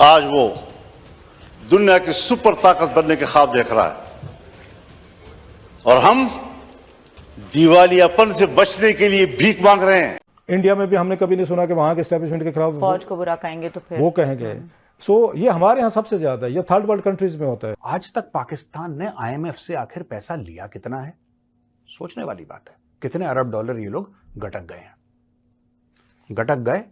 आज वो दुनिया की सुपर ताकत बनने के ख्वाब देख रहा है और हम दिवालियापन से बचने के लिए भीख मांग रहे हैं। इंडिया में भी हमने कभी नहीं सुना कि वहां के एस्टेब्लिशमेंट के खिलाफ फौज को बुरा कहेंगे तो फिर वो कहेंगे। ये हमारे यहाँ सबसे ज्यादा है, ये थर्ड वर्ल्ड कंट्रीज में होता है। आज तक पाकिस्तान ने आईएमएफ से आखिर पैसा लिया कितना है? सोचने वाली बात है। कितने अरब डॉलर ये लोग गटक गए हैं। गटक गए,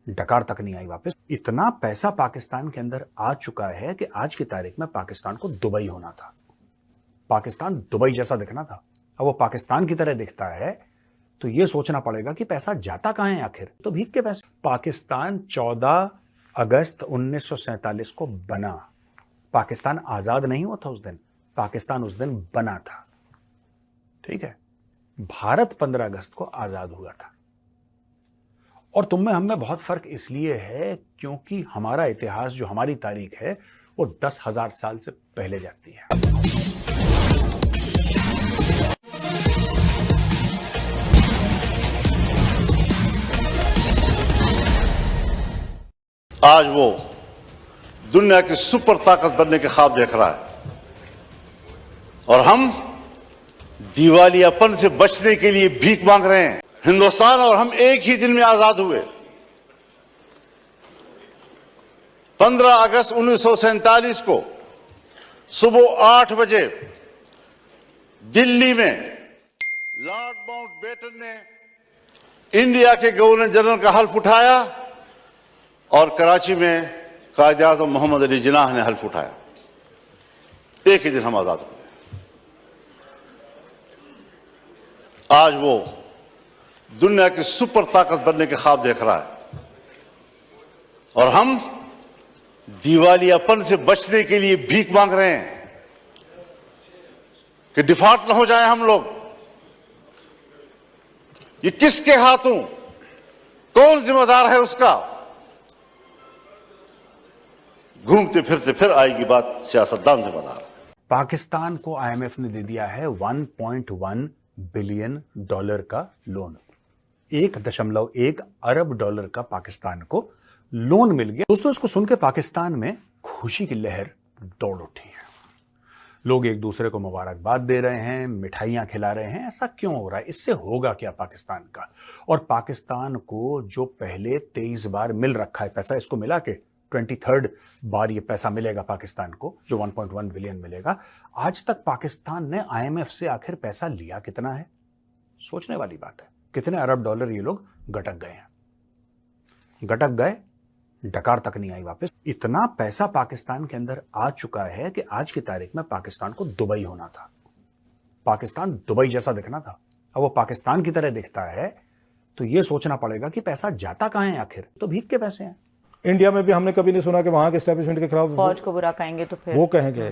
डकार तक नहीं आई वापस। इतना पैसा पाकिस्तान के अंदर आ चुका है कि आज की तारीख में पाकिस्तान को दुबई होना था। पाकिस्तान दुबई जैसा दिखना था। अब वो पाकिस्तान की तरह दिखता है तो ये सोचना पड़ेगा कि पैसा जाता कहां है आखिर। तो भीख के पैसे। पाकिस्तान 14 अगस्त 1947 को बना। पाकिस्तान आजाद नहीं हुआ था उस दिन, पाकिस्तान उस दिन बना था। ठीक है, भारत 15 अगस्त को आजाद हुआ था। और तुम में हम में बहुत फर्क इसलिए है क्योंकि हमारा इतिहास, जो हमारी तारीख है, वो 10,000 साल से पहले जाती है। आज वो दुनिया की सुपर ताकत बनने के ख्वाब देख रहा है और हम दिवालियापन से बचने के लिए भीख मांग रहे हैं। हिंदुस्तान और हम एक ही दिन में आजाद हुए। 15 अगस्त 1947 को सुबह 8 बजे दिल्ली में लॉर्ड माउंटबेटन ने इंडिया के गवर्नर जनरल का हल्फ उठाया और कराची में कायदे आज़म मोहम्मद अली जिन्नाह ने हल्फ उठाया। एक ही दिन हम आजाद हुए। आज वो दुनिया की सुपर ताकत बनने के ख्वाब देख रहा है और हम दिवालियापन से बचने के लिए भीख मांग रहे हैं कि डिफॉल्ट न हो जाए हम लोग। ये किसके हाथों, कौन जिम्मेदार है उसका? घूमते फिरते फिर आएगी बात, सियासतदान जिम्मेदार। पाकिस्तान को आईएमएफ ने दे दिया है 1.1 बिलियन डॉलर का लोन। 1.1 अरब डॉलर का पाकिस्तान को लोन मिल गया। दोस्तों, इसको सुन के पाकिस्तान में खुशी की लहर दौड़ उठी है। लोग एक दूसरे को मुबारकबाद दे रहे हैं, मिठाइयां खिला रहे हैं। ऐसा क्यों हो रहा है? इससे होगा क्या पाकिस्तान का? और पाकिस्तान को जो पहले 23 बार मिल रखा है पैसा, इसको मिला के 23rd बार ये पैसा मिलेगा पाकिस्तान को, जो 1.1 बिलियन मिलेगा। आज तक पाकिस्तान ने आईएमएफ से आखिर पैसा लिया कितना है? सोचने वाली बात है। कितने अरब डॉलर ये लोग गटक गए हैं। गटक गए, डकार तक नहीं आई वापस। इतना पैसा पाकिस्तान के अंदर आ चुका है कि आज की तारीख में पाकिस्तान को दुबई होना था। पाकिस्तान दुबई जैसा दिखना था। अब वो पाकिस्तान की तरह दिखता है तो ये सोचना पड़ेगा कि पैसा जाता कहां है आखिर। तो भीख के पैसे हैं। इंडिया में भी हमने कभी नहीं सुना कि वहां के एस्टेब्लिशमेंट के खिलाफ फौज को बुरा कहेंगे तो फिर वो कहेंगे।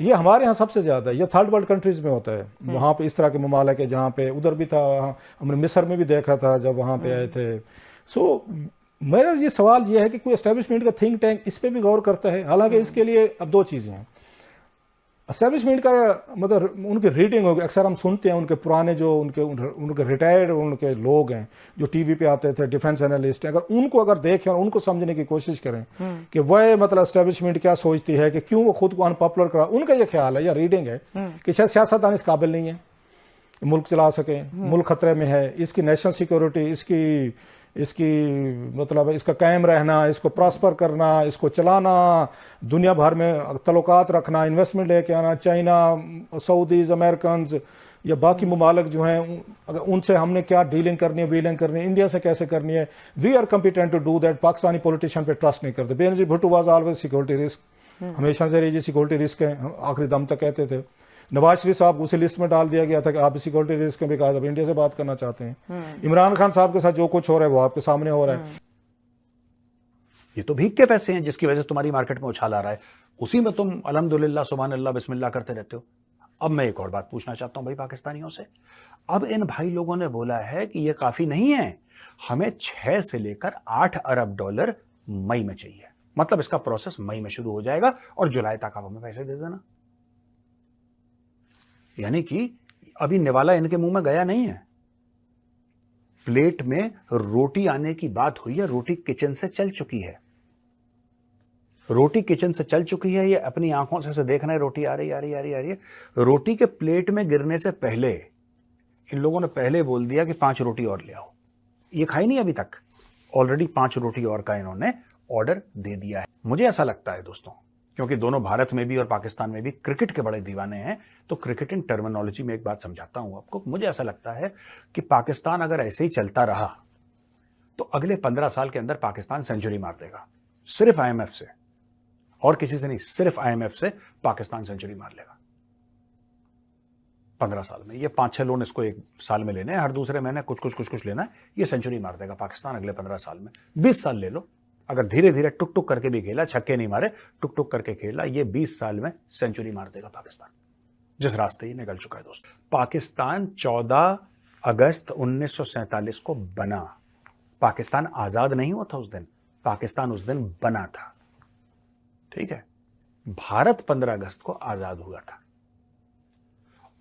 ये हमारे यहाँ सबसे ज्यादा है, ये थर्ड वर्ल्ड कंट्रीज में होता है। वहां पे इस तरह के ममालिक है जहाँ पे, उधर भी था, हमने मिस्र में भी देखा था जब वहां पे आए थे। मेरा ये सवाल ये है कि कोई एस्टेब्लिशमेंट का थिंक टैंक इस पे भी गौर करता है? हालांकि इसके लिए अब दो चीजें हैं। एस्टेब्लिशमेंट का मतलब उनकी रीडिंग होगी। अक्सर हम सुनते हैं उनके पुराने जो उनके रिटायर्ड उनके लोग हैं जो टीवी पे आते थे, डिफेंस एनालिस्ट, अगर देखें और उनको समझने की कोशिश करें कि वह मतलब एस्टेब्लिशमेंट क्या सोचती है, कि क्यों वो खुद को अनपॉपुलर करा, उनका ये ख्याल है या रीडिंग है कि शायद सियासतदान इस काबिल नहीं है मुल्क चला सके, मुल्क खतरे में है, इसकी नेशनल सिक्योरिटी, इसकी मतलब इसका कायम रहना, इसको प्रॉस्पर करना, इसको चलाना, दुनिया भर में तल्लुकात रखना, इन्वेस्टमेंट लेके आना, चाइना, सऊदीज, अमेरिकन या बाकी ममालिक जो हैं, अगर उनसे हमने क्या डीलिंग करनी है, इंडिया से कैसे करनी है। We are competent to do that. Pakistani politician पे ट्रस्ट नहीं करते। Benazir Bhutto was always security risk, हमेशा से रही सिक्योरिटी रिस्क है, आखिरी दम तक कहते थे। नवाज शरीफ साहब उसी लिस्ट में डाल दिया गया था कि आप सिक्योरिटी रिस्क में कहा, इंडिया से बात करना चाहते हैं। इमरान खान साहब के साथ जो कुछ हो रहा है वो आपके सामने हो रहा है। ये तो भीख के पैसे हैं जिसकी वजह से तुम्हारी मार्केट में उछाल आ रहा है। उसी में तुम अल्हम्दुलिल्लाह, सुभान अल्लाह, बिस्मिल्लाह करते रहते हो। अब मैं एक और बात पूछना चाहता हूं भाई पाकिस्तानियों से। अब इन भाई लोगों ने बोला है कि यह काफी नहीं है, हमें 6 से लेकर 8 अरब डॉलर मई में चाहिए। मतलब इसका प्रोसेस मई में शुरू हो जाएगा और जुलाई तक आप हमें पैसे दे देना। यानी कि अभी निवाला इनके मुंह में गया नहीं है। प्लेट में रोटी आने की बात हुई है, रोटी किचन से चल चुकी है। रोटी किचन से चल चुकी है, ये अपनी आंखों से ऐसे देख रहे हैं रोटी आ रही आ रही आ रही आ रही है। रोटी के प्लेट में गिरने से पहले इन लोगों ने पहले बोल दिया कि 5 रोटी और ले आओ। ये खाई नहीं अभी तक, ऑलरेडी 5 रोटी और का इन्होंने ऑर्डर दे दिया है। मुझे ऐसा लगता है दोस्तों, क्योंकि दोनों भारत में भी और पाकिस्तान में भी क्रिकेट के बड़े दीवाने हैं, तो क्रिकेटिंग टर्मिनोलॉजी में एक बात समझाता हूं आपको। मुझे ऐसा लगता है कि पाकिस्तान अगर ऐसे ही चलता रहा तो अगले 15 साल के अंदर पाकिस्तान सेंचुरी मार देगा। सिर्फ आईएमएफ से, और किसी से नहीं, सिर्फ आईएमएफ से पाकिस्तान सेंचुरी मार लेगा 15 साल में। ये 5-6 लोन इसको एक साल में लेने हैं, हर दूसरे महीने कुछ लेना है, ये सेंचुरी मार देगा पाकिस्तान अगले 15 साल में। 20 साल ले लो, अगर धीरे धीरे टुक टुक करके भी खेला, छक्के नहीं मारे, टुक टुक करके खेला, ये 20 साल में सेंचुरी मार देगा पाकिस्तान, जिस रास्ते ही निकल चुका है दोस्तों। पाकिस्तान 14 अगस्त 1947 को बना। पाकिस्तान आजाद नहीं हुआ था उस दिन, पाकिस्तान उस दिन बना था, ठीक है। भारत 15 अगस्त को आजाद हुआ था।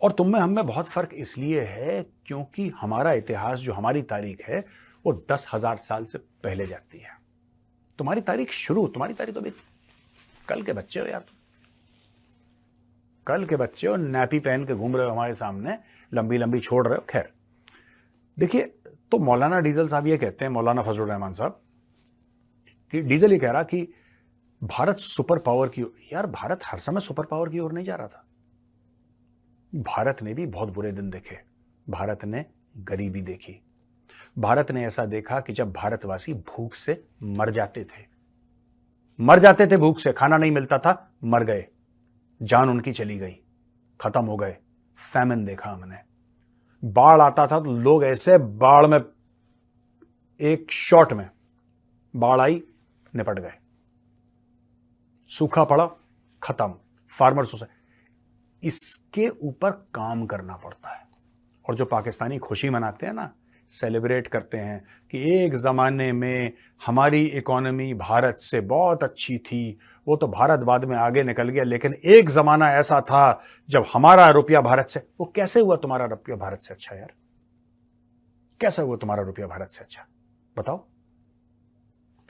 और तुम में हम में बहुत फर्क इसलिए है क्योंकि हमारा इतिहास, जो हमारी तारीख है, वो 10,000 साल से पहले जाती है। तुम्हारी तारीख तो अभी कल के बच्चे हो यार, तुम कल के बच्चे हो, नैपी पहन के घूम रहे हो हमारे सामने, लंबी लंबी छोड़ रहे हो। खैर देखिए, तो मौलाना डीजल साहब ये कहते हैं, मौलाना फजलुर रहमान साहब, कि डीजल ये कह रहा कि भारत सुपर पावर की ओर। यार भारत हर समय सुपर पावर की ओर नहीं जा रहा था। भारत ने भी बहुत बुरे दिन देखे, भारत ने गरीबी देखी, भारत ने ऐसा देखा कि जब भारतवासी भूख से मर जाते थे भूख से, खाना नहीं मिलता था, मर गए, जान उनकी चली गई, खत्म हो गए। फैमिन देखा हमने, बाढ़ आता था तो लोग ऐसे बाढ़ में, एक शॉट में बाढ़ आई, निपट गए, सूखा पड़ा, खत्म। फार्मर सोसाइटी, इसके ऊपर काम करना पड़ता है। और जो पाकिस्तानी खुशी मनाते हैं ना, सेलिब्रेट करते हैं कि एक जमाने में हमारी इकोनॉमी भारत से बहुत अच्छी थी, वो तो भारत बाद में आगे निकल गया, लेकिन एक जमाना ऐसा था जब हमारा रुपया भारत से। वो कैसे हुआ तुम्हारा रुपया भारत से अच्छा यार? कैसे हुआ तुम्हारा रुपया भारत से अच्छा? बताओ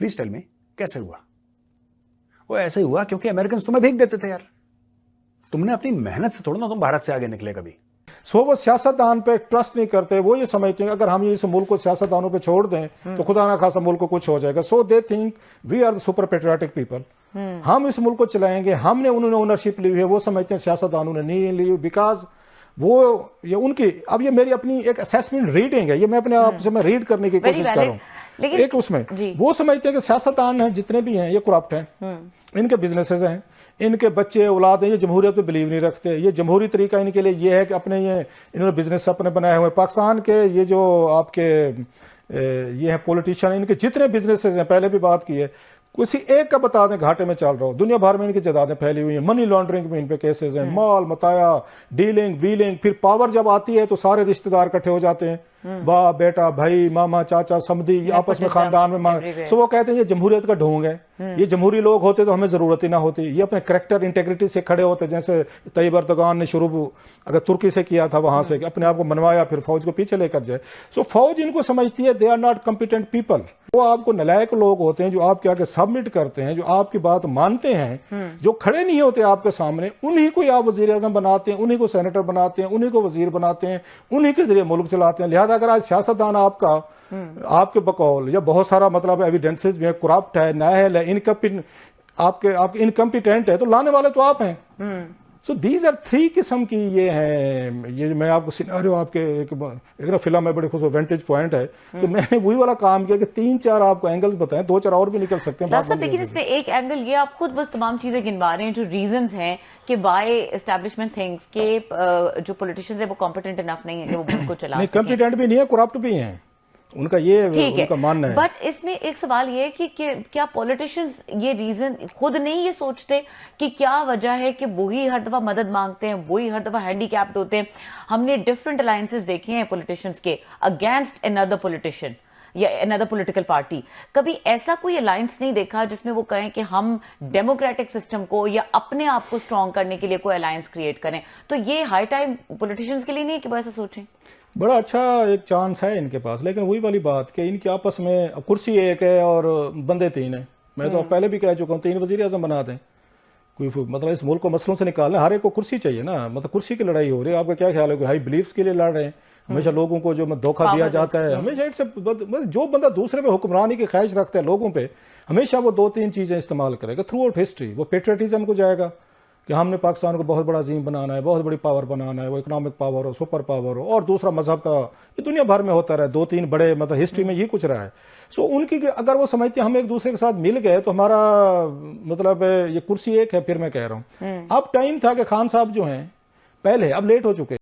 प्लीज टेल मी, कैसे हुआ? वो ऐसे हुआ क्योंकि अमेरिकन तुम्हें भीख देते थे यार। तुमने अपनी मेहनत से थोड़ा ना तुम भारत से आगे निकले कभी। सो वो सियासतदान पे ट्रस्ट नहीं करते। वो ये समझते हैं अगर हम इस मुल्क को सियासतदानों पे छोड़ दें तो खुदा ना खासा मुल्क को कुछ हो जाएगा। So they think we are super patriotic people, हम इस मुल्क को चलाएंगे, हमने उन्होंने ओनरशिप ली हुई है। वो समझते हैं सियासतदानों ने नहीं ली, बिकॉज वो ये उनकी, अब ये मेरी अपनी एक असेसमेंट रीडिंग है, ये मैं अपने आप से मैं रीड करने की कोशिश कर रहा हूँ। लेकिन एक उसमें वो समझते हैं कि सियासतदान है जितने भी हैं ये करप्ट हैं, इनके बिजनेसेस हैं, इनके बच्चे औलाद हैं, ये जमहूरियत पे बिलीव नहीं रखते। ये जमहूरी तरीका इनके लिए ये है कि अपने ये इन्होंने बिजनेस अपने बनाए हुए। पाकिस्तान के ये जो आपके ये हैं पॉलिटिशियन, इनके जितने बिजनेसेस हैं, पहले भी बात की है, किसी एक का बता दें घाटे में चल रहा हो। दुनिया भर में इनकी जायदादें फैली हुई हैं, मनी लॉन्ड्रिंग में इन पे केसेस हैं, माल मताया, डीलिंग व्हीलिंग। फिर पावर जब आती है तो सारे रिश्तेदार इकट्ठे हो जाते हैं, बाप बेटा भाई मामा चाचा समधी आपस में खानदान में। सो वो कहते हैं ये जमहूरियत का ढोंग है, ये जमहूरी लोग होते तो हमें जरूरत ही ना होती। ये अपने करेक्टर इंटेग्रिटी से खड़े होते, जैसे तैयब अर्दगान ने शुरू अगर तुर्की से किया था, वहां से अपने आप को मनवाया, फिर फौज को पीछे लेकर जाए। सो फौज इनको समझती है they are not competent people. वो आपको नलायक लोग होते हैं जो आपके आगे सबमिट करते हैं, जो आपकी बात मानते हैं, जो खड़े नहीं होते आपके सामने। उन्हीं को आप वजीर आजम बनाते हैं, उन्हीं को सेनेटर बनाते हैं, उन्हीं को वजीर बनाते हैं, उन्हीं के जरिए मुल्क चलाते हैं। लिहाजा अगर आज सियासतदान आपका आपके बकौल या बहुत सारा मतलब एविडेंसेस भी है, करप्ट है, नाअहल है, आपके इनकम्पिटेंट है, तो लाने वाले तो आप हैं। सो दीज आर 3 किस्म की ये हैं। ये मैं आपको सिनेरियो आपके एक फिल्म में बड़े खुश वेंटेज पॉइंट है, तो मैंने वही वाला काम किया कि 3-4 आपको एंगल्स बताएं, 2-4 और भी निकल सकते हैं। लेकिन इसमें एक एंगल ये आप खुद बस तमाम चीजें गिनवा रहे हैं जो रीजंस हैं कि बाय एस्टैब्लिशमेंट थिंग्स के जो पॉलिटिशियंस है वो कॉम्पिटेंट इनफ नहीं है कि वो मुल्क को चला सकें। कॉम्पिटेंट भी नहीं है, करप्ट भी हैं, उनका ये उनका मानना है। बट इसमें एक सवाल ये है कि क्या पॉलिटिशियंस ये रीजन खुद नहीं ये सोचते कि क्या वजह है कि वही हर दफा मदद मांगते हैं, वही हर दफा हैंडीकैप्ड होते हैं। हमने डिफरेंट अलायंसेस देखे हैं पॉलिटिशियंस के अगेंस्ट अनदर पॉलिटिशियन या अनदर पॉलिटिकल पार्टी। कभी ऐसा कोई अलायंस नहीं देखा जिसमें वो कहें कि हम डेमोक्रेटिक सिस्टम को या अपने आप को स्ट्रांग करने के लिए कोई अलायंस क्रिएट करें? तो ये हाई टाइम पॉलिटिशियंस के लिए नहीं है कि वो ऐसा सोचें? बड़ा अच्छा एक चांस है इनके पास, लेकिन वही वाली बात कि इनके आपस में कुर्सी एक है और बंदे 3 हैं। मैं तो पहले भी कह चुका हूँ 3 वजीर आजम बना दें, कोई मतलब इस मुल्क को मसलों से निकालना, हर एक को कुर्सी चाहिए ना, मतलब कुर्सी की लड़ाई हो रही है। आपका क्या ख्याल है कि हाई बिलीफ्स के लिए लड़ रहे हैं, हमेशा लोगों को जो धोखा दिया जाता है, हमेशा इससे जो बंदा दूसरे पे हुक्मरानी की ख्वाहिश रखता है लोगों पे, हमेशा वो 2-3 चीजें इस्तेमाल करेगा थ्रू आउट हिस्ट्री। वो पेट्रियटिज्म को जाएगा कि हमने पाकिस्तान को बहुत बड़ा अजीम बनाना है, बहुत बड़ी पावर बनाना है, वो इकोनॉमिक पावर हो, सुपर पावर हो, और दूसरा मजहब का, ये दुनिया भर में होता रहा है, 2-3 बड़े मतलब हिस्ट्री में ये कुछ रहा है। सो उनकी अगर वो समझते हम एक दूसरे के साथ मिल गए तो हमारा मतलब ये कुर्सी एक है, फिर मैं कह रहा हूं अब टाइम था कि खान साहब जो हैं पहले, अब लेट हो चुके